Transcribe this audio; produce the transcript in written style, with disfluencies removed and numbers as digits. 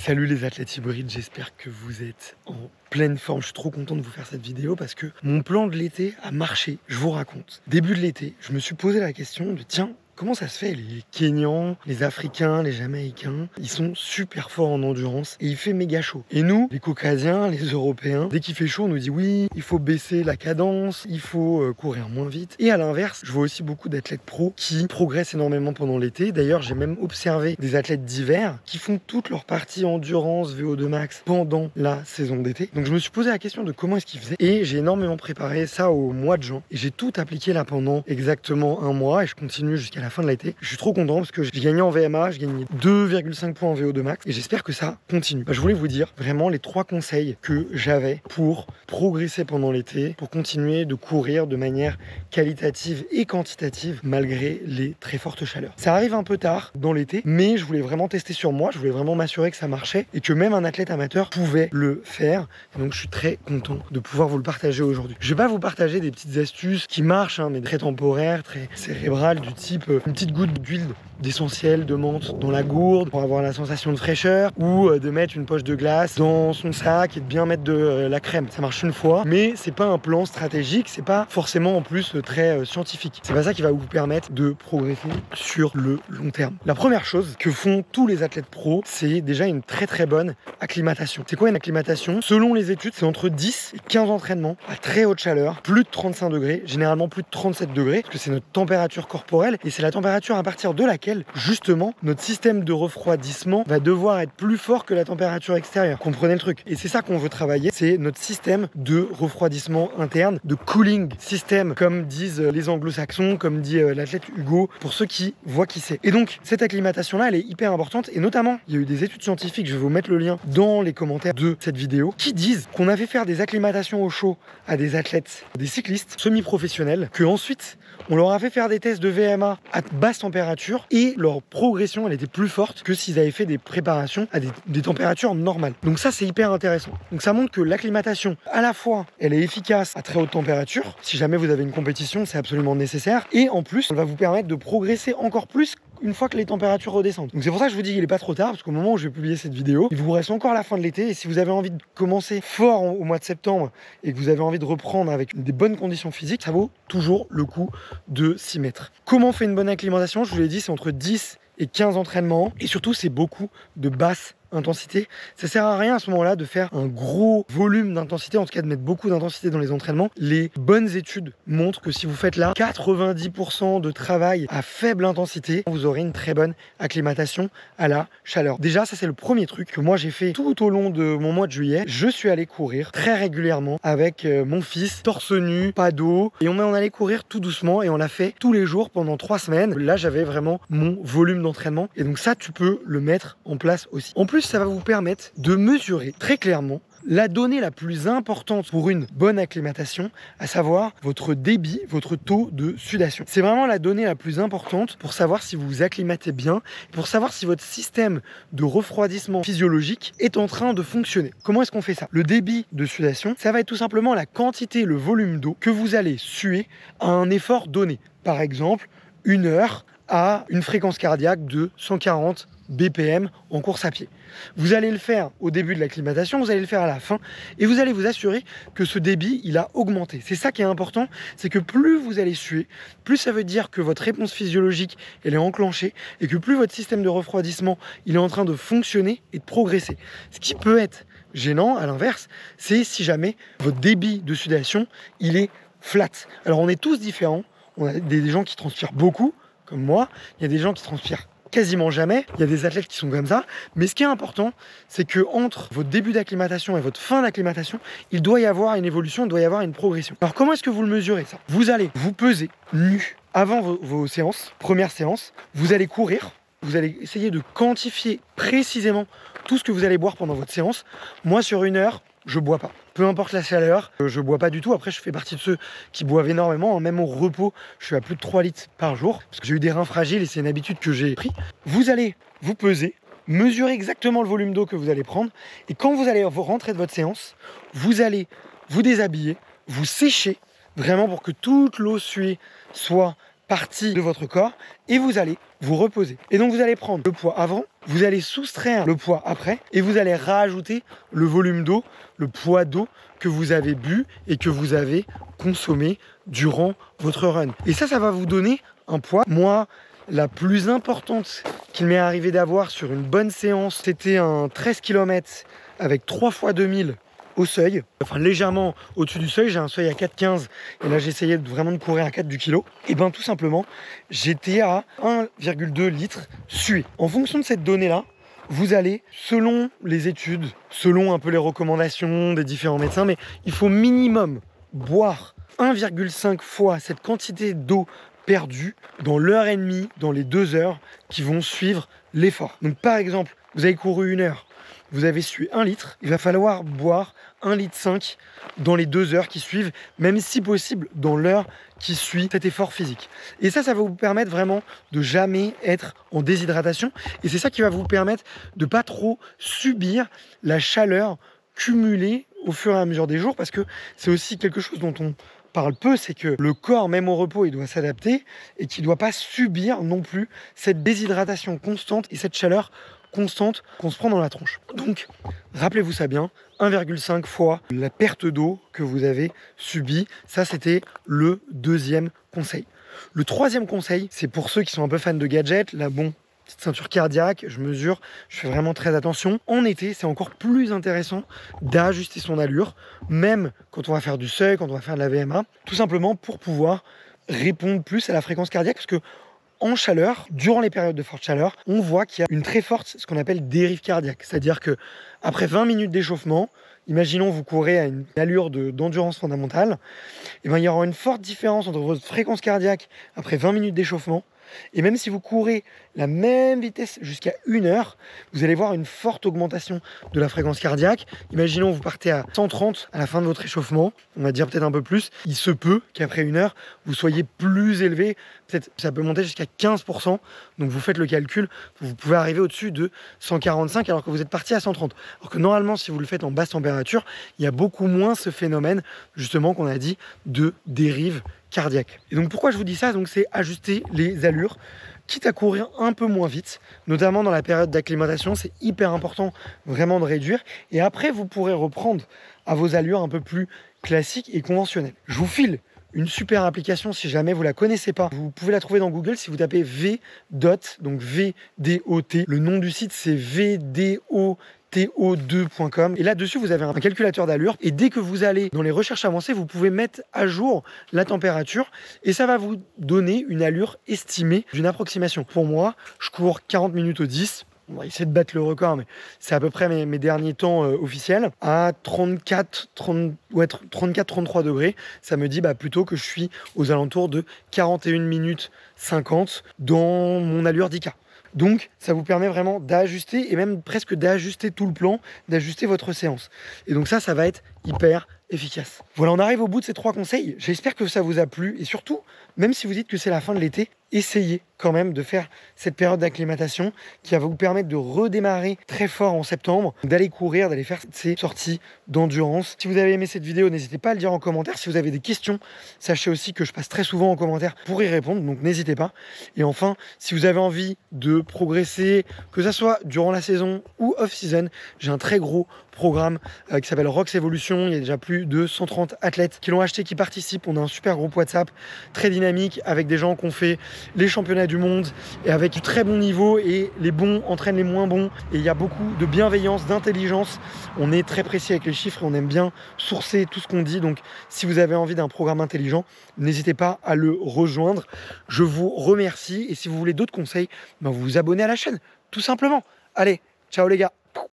Salut les athlètes hybrides, j'espère que vous êtes en pleine forme. Je suis trop content de vous faire cette vidéo parce que mon plan de l'été a marché. Je vous raconte. Début de l'été, je me suis posé la question de tiens, comment ça se fait, les Kenyans, les Africains, les Jamaïcains, ils sont super forts en endurance et il fait méga chaud. Et nous, les Caucasiens, les Européens, dès qu'il fait chaud, on nous dit oui, il faut baisser la cadence, il faut courir moins vite. Et à l'inverse, je vois aussi beaucoup d'athlètes pros qui progressent énormément pendant l'été. D'ailleurs, j'ai même observé des athlètes d'hiver qui font toute leur partie endurance, VO2 max pendant la saison d'été. Donc je me suis posé la question de comment est-ce qu'ils faisaient et j'ai énormément préparé ça au mois de juin. Et j'ai tout appliqué là pendant exactement un mois et je continue jusqu'à la fin de l'été. Je suis trop content parce que j'ai gagné en VMA, j'ai gagné 2,5 points en VO2 max et j'espère que ça continue. Je voulais vous dire vraiment les 3 conseils que j'avais pour progresser pendant l'été, pour continuer de courir de manière qualitative et quantitative malgré les très fortes chaleurs. Ça arrive un peu tard dans l'été, mais je voulais vraiment tester sur moi, je voulais vraiment m'assurer que ça marchait et que même un athlète amateur pouvait le faire. Et donc je suis très content de pouvoir vous le partager aujourd'hui. Je vais pas vous partager des petites astuces qui marchent, mais très temporaires, très cérébrales, du type une petite goutte d'huile d'essentiel de menthe dans la gourde pour avoir la sensation de fraîcheur ou de mettre une poche de glace dans son sac et de bien mettre de la crème. Ça marche une fois, mais c'est pas un plan stratégique, c'est pas forcément en plus très scientifique. C'est pas ça qui va vous permettre de progresser sur le long terme. La première chose que font tous les athlètes pros, c'est déjà une très bonne acclimatation. C'est quoi une acclimatation? Selon les études, c'est entre 10 et 15 entraînements à très haute chaleur, plus de 35 degrés, généralement plus de 37 degrés, parce que c'est notre température corporelle et c'est la température à partir de laquelle justement notre système de refroidissement va devoir être plus fort que la température extérieure. Comprenez le truc. Et c'est ça qu'on veut travailler, c'est notre système de refroidissement interne, de cooling system, comme disent les anglo-saxons, comme dit l'athlète Hugo, pour ceux qui voient qui c'est. Et donc, cette acclimatation-là, elle est hyper importante, et notamment, il y a eu des études scientifiques, je vais vous mettre le lien dans les commentaires de cette vidéo, qui disent qu'on a fait faire des acclimatations au chaud à des athlètes, des cyclistes semi-professionnels, que ensuite, on leur a fait faire des tests de VMA à basse température et leur progression elle était plus forte que s'ils avaient fait des préparations à des températures normales. Donc ça c'est hyper intéressant. Donc ça montre que l'acclimatation à la fois elle est efficace à très haute température, si jamais vous avez une compétition c'est absolument nécessaire, et en plus elle va vous permettre de progresser encore plus une fois que les températures redescendent. Donc c'est pour ça que je vous dis qu'il n'est pas trop tard, parce qu'au moment où je vais publier cette vidéo, il vous reste encore la fin de l'été, et si vous avez envie de commencer fort au mois de septembre, et que vous avez envie de reprendre avec des bonnes conditions physiques, ça vaut toujours le coup de s'y mettre. Comment on fait une bonne acclimatation? Je vous l'ai dit, c'est entre 10 et 15 entraînements, et surtout c'est beaucoup de basse intensité. Ça sert à rien à ce moment-là de faire un gros volume d'intensité, en tout cas de mettre beaucoup d'intensité dans les entraînements. Les bonnes études montrent que si vous faites là 90% de travail à faible intensité, vous aurez une très bonne acclimatation à la chaleur. Déjà, ça c'est le premier truc que moi j'ai fait tout au long de mon mois de juillet. Je suis allé courir très régulièrement avec mon fils, torse nu, pas d'eau, et on allait courir tout doucement et on l'a fait tous les jours pendant 3 semaines. Là, j'avais vraiment mon volume d'entraînement et donc ça, tu peux le mettre en place aussi. En plus, ça va vous permettre de mesurer très clairement la donnée la plus importante pour une bonne acclimatation, à savoir votre débit, votre taux de sudation. C'est vraiment la donnée la plus importante pour savoir si vous vous acclimatez bien, pour savoir si votre système de refroidissement physiologique est en train de fonctionner. Comment est-ce qu'on fait ça? Le débit de sudation, ça va être tout simplement la quantité, le volume d'eau que vous allez suer à un effort donné. Par exemple, 1 heure à une fréquence cardiaque de 140 BPM en course à pied. Vous allez le faire au début de l'acclimatation, vous allez le faire à la fin et vous allez vous assurer que ce débit il a augmenté. C'est ça qui est important, c'est que plus vous allez suer, plus ça veut dire que votre réponse physiologique elle est enclenchée et que plus votre système de refroidissement il est en train de fonctionner et de progresser. Ce qui peut être gênant à l'inverse, c'est si jamais votre débit de sudation il est flat. Alors on est tous différents, on a des gens qui transpirent beaucoup comme moi, il y a des gens qui transpirent quasiment jamais, il y a des athlètes qui sont comme ça, mais ce qui est important, c'est que entre votre début d'acclimatation et votre fin d'acclimatation, il doit y avoir une évolution, il doit y avoir une progression. Alors comment est-ce que vous le mesurez ça? Vous allez vous peser nu avant vos séances, première séance, vous allez courir, vous allez essayer de quantifier précisément tout ce que vous allez boire pendant votre séance. Moi sur 1 heure, je bois pas. Peu importe la chaleur, je bois pas du tout. Après, je fais partie de ceux qui boivent énormément. Même au repos, je suis à plus de 3 litres par jour. Parce que j'ai eu des reins fragiles et c'est une habitude que j'ai pris. Vous allez vous peser, mesurer exactement le volume d'eau que vous allez prendre. Et quand vous allez rentrer de votre séance, vous allez vous déshabiller, vous sécher, vraiment pour que toute l'eau suée soit partie de votre corps et vous allez vous reposer. Et donc vous allez prendre le poids avant, vous allez soustraire le poids après et vous allez rajouter le volume d'eau, le poids d'eau que vous avez bu et que vous avez consommé durant votre run. Et ça va vous donner un poids. Moi, la plus importante qu'il m'est arrivé d'avoir sur une bonne séance, c'était un 13 km avec 3 fois 2000 au seuil, enfin légèrement au-dessus du seuil. J'ai un seuil à 4,15 et là j'essayais vraiment de courir à 4 du kilo. Et bien tout simplement, j'étais à 1,2 litres sué. En fonction de cette donnée-là, vous allez, selon les études, selon un peu les recommandations des différents médecins, mais il faut minimum boire 1,5 fois cette quantité d'eau perdue dans l'heure et demie, dans les 2 heures qui vont suivre l'effort. Donc par exemple, vous avez couru 1 heure, vous avez sué 1 litre, il va falloir boire 1,5 litre dans les 2 heures qui suivent, même si possible dans l'heure qui suit cet effort physique. Et ça va vous permettre vraiment de jamais être en déshydratation. Et c'est ça qui va vous permettre de pas trop subir la chaleur cumulée au fur et à mesure des jours, parce que c'est aussi quelque chose dont on parle peu, c'est que le corps, même au repos, il doit s'adapter et qu'il ne doit pas subir non plus cette déshydratation constante et cette chaleur constante qu'on se prend dans la tronche. Donc, rappelez-vous ça bien, 1,5 fois la perte d'eau que vous avez subie. Ça, c'était le 2e conseil. Le 3e conseil, c'est pour ceux qui sont un peu fans de gadgets. Là, bon, petite ceinture cardiaque, je mesure, je fais vraiment très attention. En été, c'est encore plus intéressant d'ajuster son allure, même quand on va faire du seuil, quand on va faire de la VMA, tout simplement pour pouvoir répondre plus à la fréquence cardiaque, parce que en chaleur, durant les périodes de forte chaleur, on voit qu'il y a une très forte, ce qu'on appelle dérive cardiaque. C'est-à-dire que après 20 minutes d'échauffement, imaginons vous courez à une allure d'endurance fondamentale, et bien il y aura une forte différence entre votre fréquence cardiaque après 20 minutes d'échauffement. Et même si vous courez la même vitesse jusqu'à 1 heure, vous allez voir une forte augmentation de la fréquence cardiaque. Imaginons vous partez à 130 à la fin de votre échauffement, on va dire peut-être un peu plus. Il se peut qu'après 1 heure, vous soyez plus élevé. Peut-être ça peut monter jusqu'à 15%. Donc vous faites le calcul, vous pouvez arriver au-dessus de 145 alors que vous êtes parti à 130. Alors que normalement, si vous le faites en basse température, il y a beaucoup moins ce phénomène, justement, qu'on a dit, de dérive cardiaque. Et donc pourquoi je vous dis ça? Donc c'est ajuster les allures, quitte à courir un peu moins vite, notamment dans la période d'acclimatation. C'est hyper important vraiment de réduire. Et après, vous pourrez reprendre à vos allures un peu plus classiques et conventionnelles. Je vous file une super application si jamais vous la connaissez pas. Vous pouvez la trouver dans Google si vous tapez VDOT, donc VDOT. Le nom du site c'est VDOTO2.com et là-dessus vous avez un calculateur d'allure et dès que vous allez dans les recherches avancées, vous pouvez mettre à jour la température et ça va vous donner une allure estimée d'une approximation. Pour moi, je cours 40 minutes au 10. On va essayer de battre le record, mais c'est à peu près mes derniers temps officiels. À 34-33 degrés, ça me dit plutôt que je suis aux alentours de 41 minutes 50 dans mon allure 10K. Donc, ça vous permet vraiment d'ajuster et même presque d'ajuster tout le plan, d'ajuster votre séance. Et donc ça va être hyper efficace. Voilà, on arrive au bout de ces 3 conseils. J'espère que ça vous a plu et surtout, même si vous dites que c'est la fin de l'été, essayez quand même de faire cette période d'acclimatation qui va vous permettre de redémarrer très fort en septembre, d'aller courir, d'aller faire ces sorties d'endurance. Si vous avez aimé cette vidéo, n'hésitez pas à le dire en commentaire. Si vous avez des questions, sachez aussi que je passe très souvent en commentaire pour y répondre, donc n'hésitez pas. Et enfin, si vous avez envie de progresser, que ça soit durant la saison ou off-season, j'ai un très gros programme qui s'appelle Rox Evolution. Il y a déjà plus de 130 athlètes qui l'ont acheté, qui participent. On a un super groupe WhatsApp très dynamique avec des gens qui ont fait les championnats du monde et avec du très bon niveau et les bons entraînent les moins bons et il y a beaucoup de bienveillance, d'intelligence. On est très précis avec les chiffres et on aime bien sourcer tout ce qu'on dit. Donc si vous avez envie d'un programme intelligent, n'hésitez pas à le rejoindre. Je vous remercie et si vous voulez d'autres conseils, vous vous abonnez à la chaîne tout simplement. Allez, ciao les gars.